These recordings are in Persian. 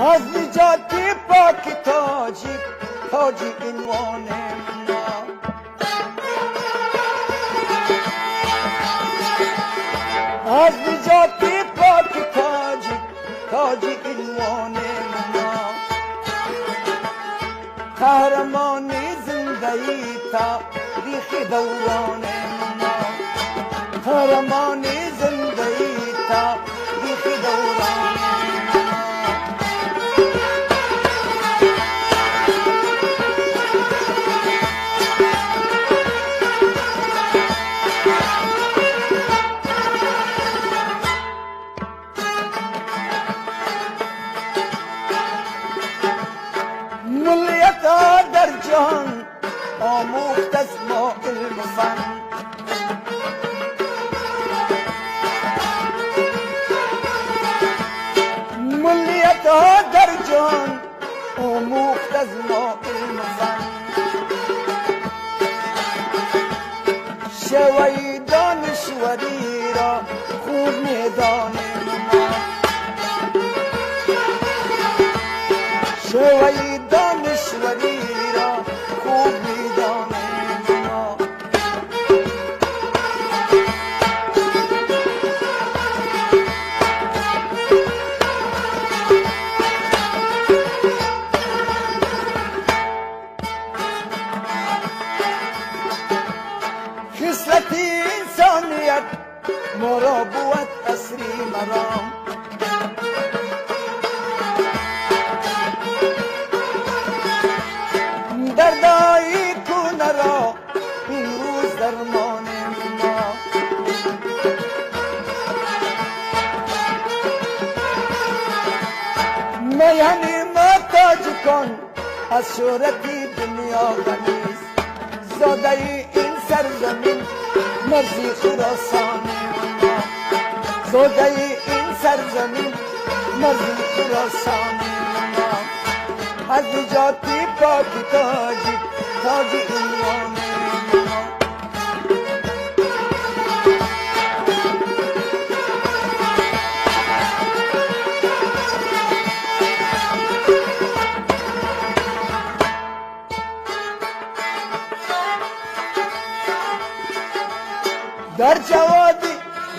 از نجات پاک تاجی عنوان ما. از نجات پاک تاجی عنوان ما. قهرمانی زندگی تاریخ دوران ما. قهرمانی زندگی تاریخ دوران ما. ملیت در جهان آموخت از ما علم و فن. ملیت در جهان آموخت از ما علم و فن. شوی دانشوری را خوب میدانیم ما. شوی دانشوری را خوب میدانیم ما. خصلت انسانیت ما را بود اصری مرام. دردایی کنه را این روز درمان ما. میهنی محتاج کن از شهرتی دنیا غنیست. زاده این سرزمین مرزی خراسان ما. زاده این سرزمین مرزی خراسان ما. از نجات پاک تاجی عنوان ما.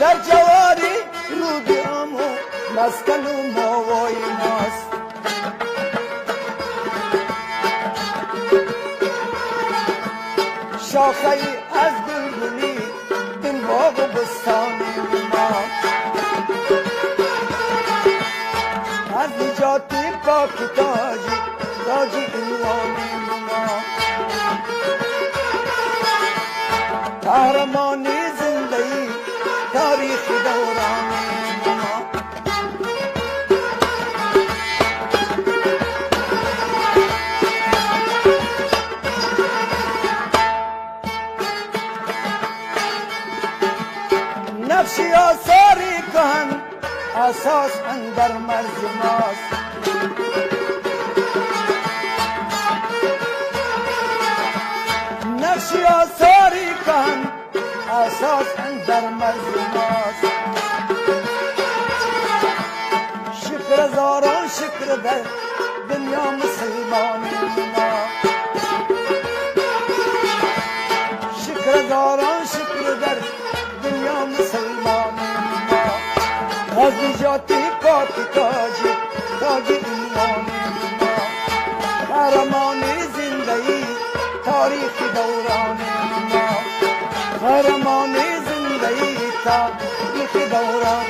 در جواری رود آمو مسکن و ماوای ماست. شاخه از گلگلی این باغ و بستان ما. از نجات پاک تاجی عنوان ما. قهرمانی زندگی تاریخ دوران ما. نقشی آثاری کن اساس اندر مرز ماست. نقشی آثاری کن اساس اندر مرز ماست. شکر هزاران شکر در دنیا مسلمان ما. شکر هزاران شکر در دنیا مسلمان ما. از نجات پاک تاجی عنوان ما. قهرمانی زندگی تاریخ دوران ما. قهرمانی زندگی تاریخ دوران